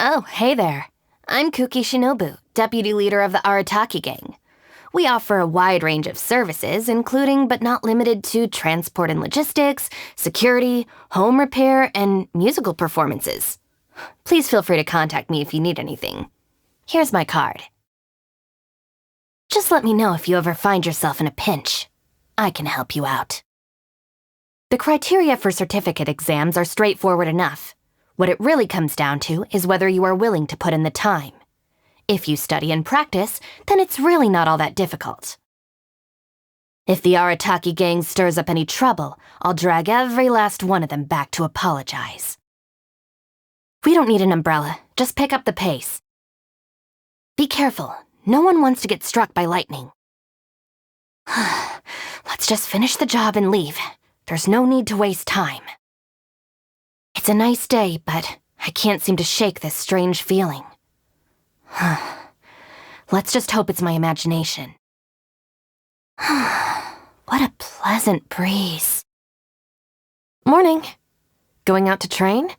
Oh, hey there. I'm Kuki Sinobu, deputy leader of the Arataki gang. We offer a wide range of services, including but not limited to transport and logistics, security, home repair, and musical performances. Please feel free to contact me if you need anything. Here's my card. Just let me know if you ever find yourself in a pinch. I can help you out. The criteria for certificate exams are straightforward enough. What it really comes down to is whether you are willing to put in the time. If you study and practice, then it's really not all that difficult. If the Arataki gang stirs up any trouble, I'll drag every last one of them back to apologize. We don't need an umbrella, just pick up the pace. Be careful, no one wants to get struck by lightning. Let's just finish the job and leave. There's no need to waste time. It's a nice day, but I can't seem to shake this strange feeling. Let's just hope it's my imagination. What a pleasant breeze. Morning. Going out to train?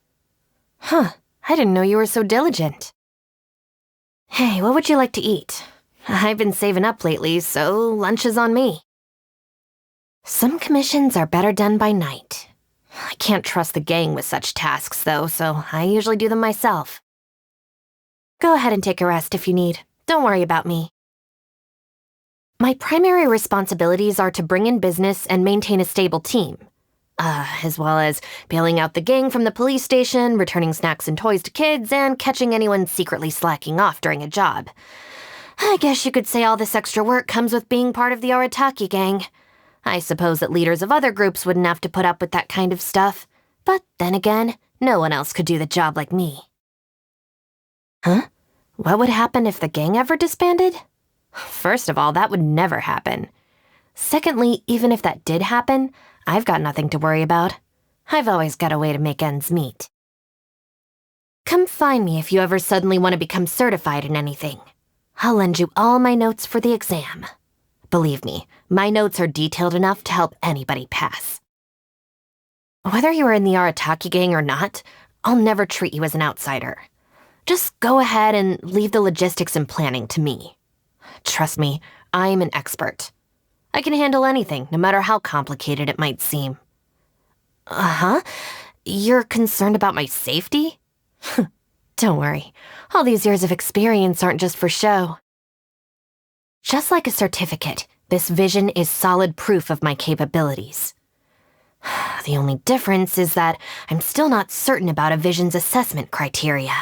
I didn't know you were so diligent. Hey, what would you like to eat? I've been saving up lately, so lunch is on me. Some commissions are better done by night. I can't trust the gang with such tasks, though, so I usually do them myself. Go ahead and take a rest if you need. Don't worry about me. My primary responsibilities are to bring in business and maintain a stable team, as well as bailing out the gang from the police station, returning snacks and toys to kids, and catching anyone secretly slacking off during a job. I guess you could say all this extra work comes with being part of the Arataki gang. I suppose that leaders of other groups wouldn't have to put up with that kind of stuff, but then again, no one else could do the job like me. What would happen if the gang ever disbanded? First of all, that would never happen. Secondly, even if that did happen, I've got nothing to worry about. I've always got a way to make ends meet. Come find me if you ever suddenly want to become certified in anything. I'll lend you all my notes for the exam. Believe me, my notes are detailed enough to help anybody pass. Whether you are in the Arataki gang or not, I'll never treat you as an outsider. Just go ahead and leave the logistics and planning to me. Trust me, I'm an expert. I can handle anything, no matter how complicated it might seem. You're concerned about my safety? Don't worry, all these years of experience aren't just for show. Just like a certificate, this vision is solid proof of my capabilities. The only difference is that I'm still not certain about a vision's assessment criteria.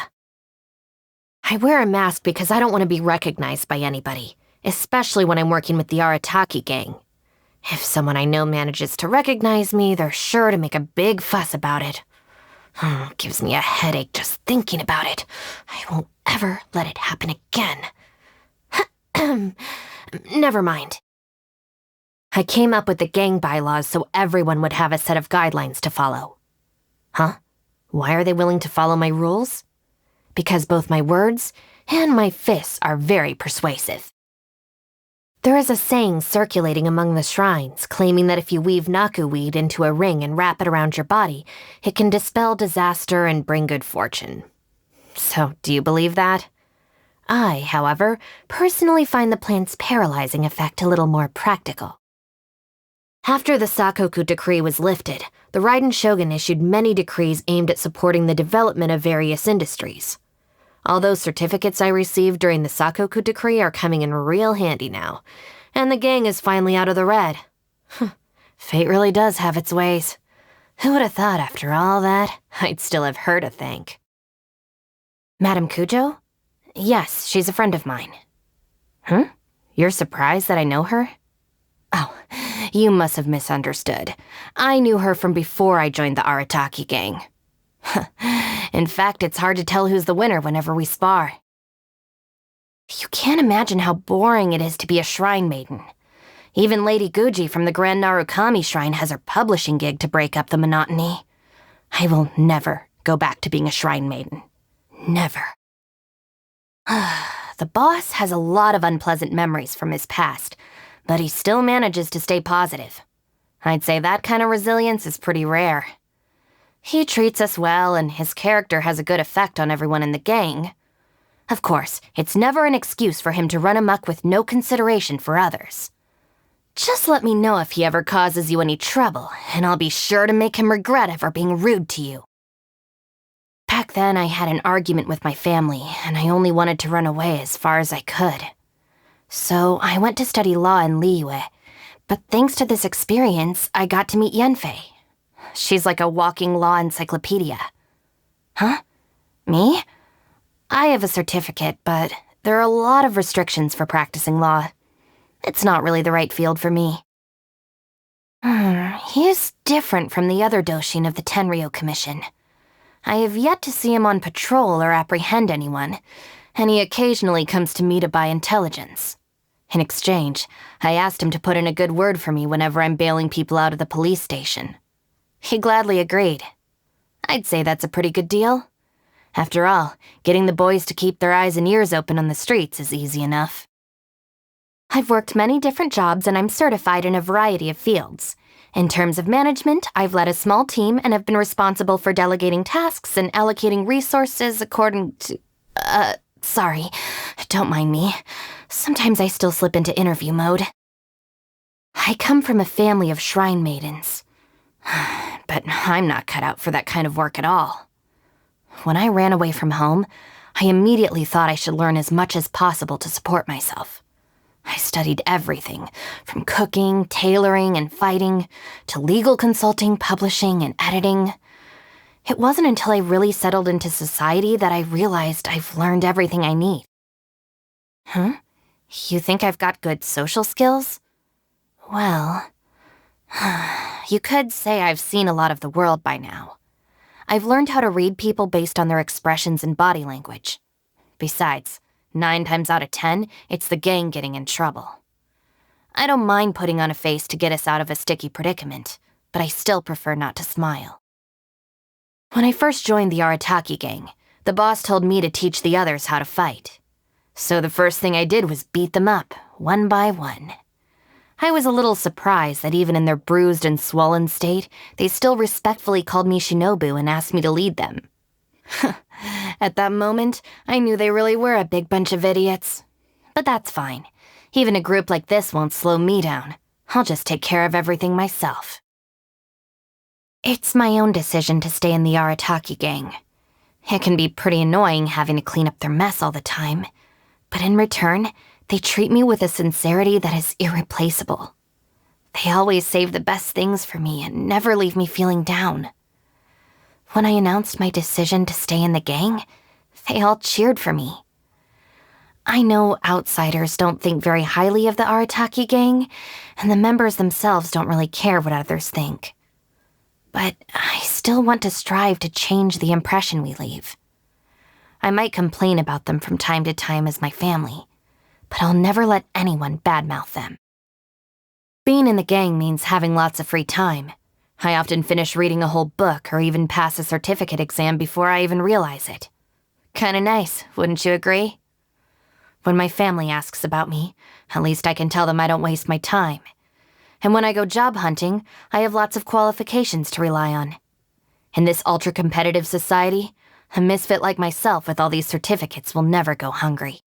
I wear a mask because I don't want to be recognized by anybody, especially when I'm working with the Arataki gang. If someone I know manages to recognize me, they're sure to make a big fuss about it. Gives me a headache just thinking about it. I won't ever let it happen again. Never mind. I came up with the gang bylaws so everyone would have a set of guidelines to follow. Why are they willing to follow my rules? Because both my words and my fists are very persuasive. There is a saying circulating among the shrines claiming that if you weave naku weed into a ring and wrap it around your body, it can dispel disaster and bring good fortune. So, do you believe that? I, however, personally find the plant's paralyzing effect a little more practical. After the Sakoku decree was lifted, the Raiden Shogun issued many decrees aimed at supporting the development of various industries. All those certificates I received during the Sakoku decree are coming in real handy now, and the gang is finally out of the red. Fate really does have its ways. Who would have thought after all that, I'd still have her to thank. Madame Kujo? Yes, she's a friend of mine. You're surprised that I know her? Oh, you must have misunderstood. I knew her from before I joined the Arataki gang. In fact, it's hard to tell who's the winner whenever we spar. You can't imagine how boring it is to be a shrine maiden. Even Lady Guji from the Grand Narukami Shrine has her publishing gig to break up the monotony. I will never go back to being a shrine maiden. Never. The boss has a lot of unpleasant memories from his past, but he still manages to stay positive. I'd say that kind of resilience is pretty rare. He treats us well, and his character has a good effect on everyone in the gang. Of course, it's never an excuse for him to run amok with no consideration for others. Just let me know if he ever causes you any trouble, and I'll be sure to make him regret ever being rude to you. Back then, I had an argument with my family, and I only wanted to run away as far as I could. So I went to study law in Liyue, but thanks to this experience, I got to meet Yanfei. She's like a walking law encyclopedia. Huh? Me? I have a certificate, but there are a lot of restrictions for practicing law. It's not really the right field for me. He is different from the other Doshin of the Tenryou Commission. I have yet to see him on patrol or apprehend anyone, and he occasionally comes to me to buy intelligence. In exchange, I asked him to put in a good word for me whenever I'm bailing people out of the police station. He gladly agreed. I'd say that's a pretty good deal. After all, getting the boys to keep their eyes and ears open on the streets is easy enough. I've worked many different jobs and I'm certified in a variety of fields. In terms of management, I've led a small team and have been responsible for delegating tasks and allocating resources according to... sorry, don't mind me. Sometimes I still slip into interview mode. I come from a family of shrine maidens. But I'm not cut out for that kind of work at all. When I ran away from home, I immediately thought I should learn as much as possible to support myself. I studied everything, from cooking, tailoring, and fighting, to legal consulting, publishing, and editing. It wasn't until I really settled into society that I realized I've learned everything I need. Huh? You think I've got good social skills? Well, you could say I've seen a lot of the world by now. I've learned how to read people based on their expressions and body language. Besides, 9 times out of 10, it's the gang getting in trouble. I don't mind putting on a face to get us out of a sticky predicament, but I still prefer not to smile. When I first joined the Arataki gang, the boss told me to teach the others how to fight. So the first thing I did was beat them up, one by one. I was a little surprised that even in their bruised and swollen state, they still respectfully called me Shinobu and asked me to lead them. At that moment, I knew they really were a big bunch of idiots. But that's fine. Even a group like this won't slow me down. I'll just take care of everything myself. It's my own decision to stay in the Arataki gang. It can be pretty annoying having to clean up their mess all the time, but in return, they treat me with a sincerity that is irreplaceable. They always save the best things for me and never leave me feeling down. When I announced my decision to stay in the gang, they all cheered for me. I know outsiders don't think very highly of the Arataki gang, and the members themselves don't really care what others think. But I still want to strive to change the impression we leave. I might complain about them from time to time as my family, but I'll never let anyone badmouth them. Being in the gang means having lots of free time. I often finish reading a whole book or even pass a certificate exam before I even realize it. Kinda nice, wouldn't you agree? When my family asks about me, at least I can tell them I don't waste my time. And when I go job hunting, I have lots of qualifications to rely on. In this ultra-competitive society, a misfit like myself with all these certificates will never go hungry.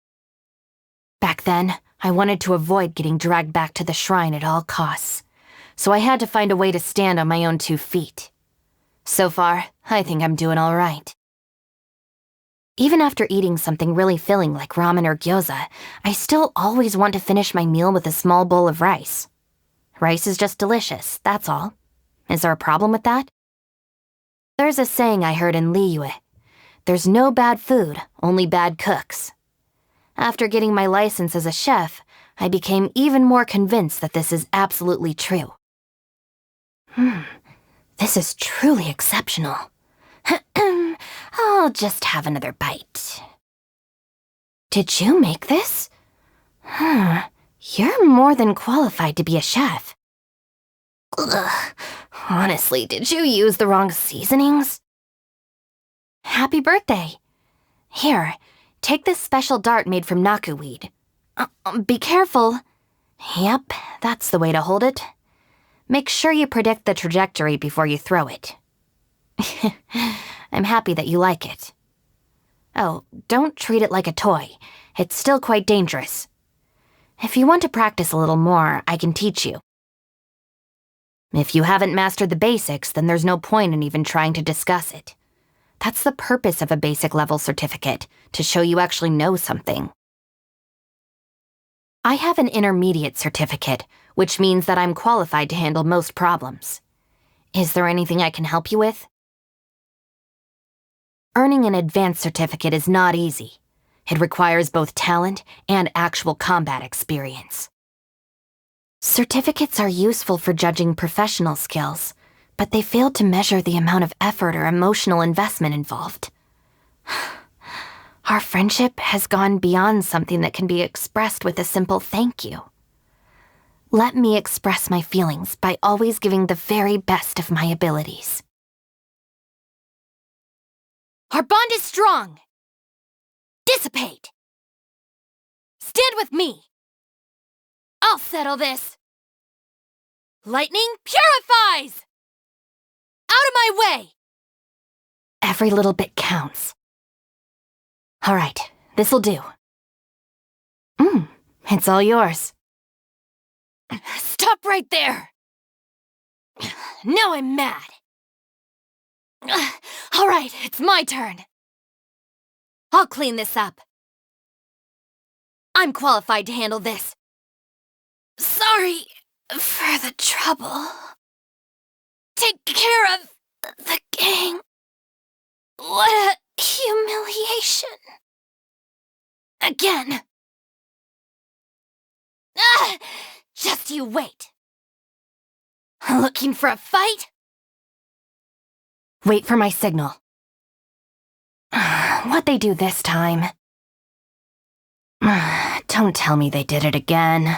Back then, I wanted to avoid getting dragged back to the shrine at all costs, so I had to find a way to stand on my own 2 feet. So far, I think I'm doing all right. Even after eating something really filling like ramen or gyoza, I still always want to finish my meal with a small bowl of rice. Rice is just delicious, that's all. Is there a problem with that? There's a saying I heard in Liyue. There's no bad food, only bad cooks. After getting my license as a chef, I became even more convinced that this is absolutely true. This is truly exceptional. I'll just have another bite. Did you make this? You're more than qualified to be a chef. Ugh. Honestly, did you use the wrong seasonings? Happy birthday. Here, take this special dart made from naku weed. Be careful. Yep, that's the way to hold it. Make sure you predict the trajectory before you throw it. I'm happy that you like it. Oh, don't treat it like a toy. It's still quite dangerous. If you want to practice a little more, I can teach you. If you haven't mastered the basics, then there's no point in even trying to discuss it. That's the purpose of a basic level certificate, to show you actually know something. I have an intermediate certificate, which means that I'm qualified to handle most problems. Is there anything I can help you with? Earning an advanced certificate is not easy. It requires both talent and actual combat experience. Certificates are useful for judging professional skills, but they fail to measure the amount of effort or emotional investment involved. Our friendship has gone beyond something that can be expressed with a simple thank you. Let me express my feelings by always giving the very best of my abilities. Our bond is strong. Dissipate. Stand with me. I'll settle this. Lightning purifies! Out of my way! Every little bit counts. All right, this'll do. It's all yours. Stop right there! Now I'm mad. All right, it's my turn. I'll clean this up. I'm qualified to handle this. Sorry for the trouble. Take care of the gang. What a humiliation. Again. Just you wait. Looking for a fight? Wait for my signal. What'd they do this time? Don't tell me they did it again.